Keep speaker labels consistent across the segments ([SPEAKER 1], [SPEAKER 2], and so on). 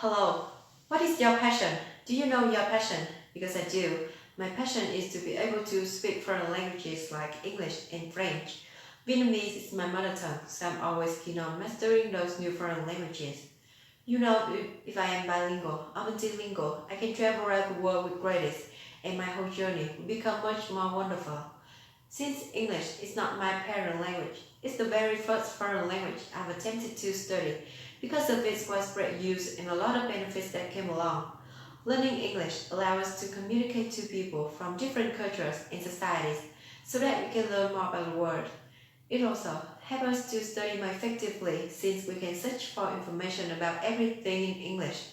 [SPEAKER 1] Hello, what is your passion? Do you know your passion? Because I do. My passion is to be able to speak foreign languages like English and French. Vietnamese is my mother tongue, so I'm always keen on mastering those new foreign languages. You know, if I am bilingual or multilingual, I can travel around the world with grace, and my whole journey will become much more wonderful. Since English is not my parent language, it's the very first foreign language I've attempted to study because of its widespread use and a lot of benefits that came along. Learning English allows us to communicate to people from different cultures and societies so that we can learn more about the world. It also helps us to study more effectively since we can search for information about everything in English.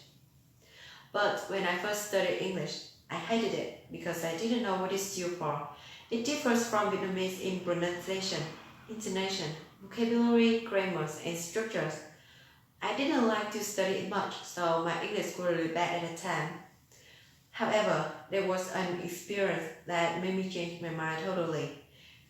[SPEAKER 1] But when I first studied English, I hated it because I didn't know what it stood for. It differs from Vietnamese in pronunciation, intonation, vocabulary, grammars, and structures. I didn't like to study it much, so my English was really bad at the time. However, there was an experience that made me change my mind totally.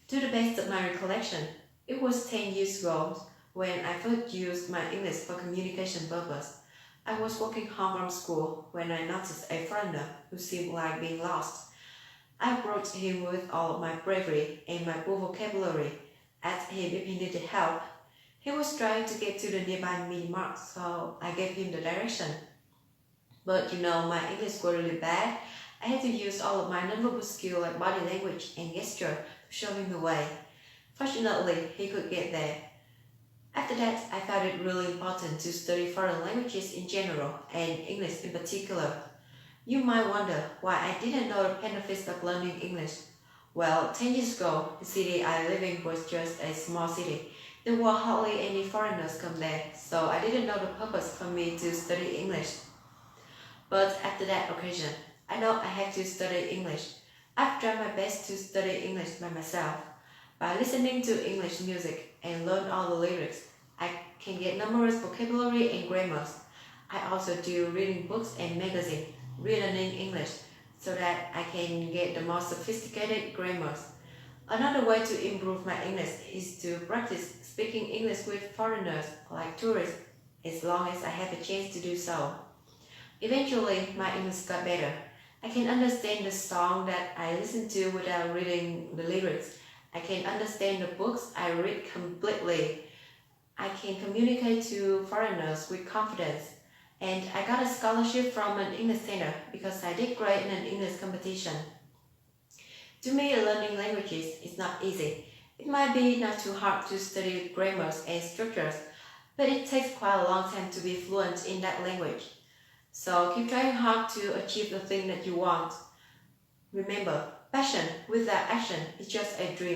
[SPEAKER 1] To the best of my recollection, it was 10 years ago when I first used my English for communication purpose. I was walking home from school when I noticed a foreigner who seemed like being lost. I approached him with all of my bravery and my poor vocabulary, asked him if he needed help. He was trying to get to the nearby mini mart, so I gave him the direction. But my English was really bad. I had to use all of my nonverbal skills like body language and gesture to show him the way. Fortunately, he could get there. After that, I found it really important to study foreign languages in general and English in particular. You might wonder why I didn't know the benefits of learning English. Well, 10 years ago, the city I live in was just a small city. There were hardly any foreigners come there, so I didn't know the purpose for me to study English. But after that occasion, I know I had to study English. I've tried my best to study English by myself. By listening to English music and learn all the lyrics, I can get numerous vocabulary and grammars. I also do reading books and magazines, relearning English, so that I can get the more sophisticated grammars. Another way to improve my English is to practice speaking English with foreigners like tourists, as long as I have a chance to do so. Eventually, my English got better. I can understand the song that I listen to without reading the lyrics. I can understand the books I read completely. I can communicate to foreigners with confidence. And I got a scholarship from an English center because I did great in an English competition. To me, learning languages is not easy. It might be not too hard to study grammars and structures, but it takes quite a long time to be fluent in that language. So keep trying hard to achieve the thing that you want. Remember, passion without action is just a dream.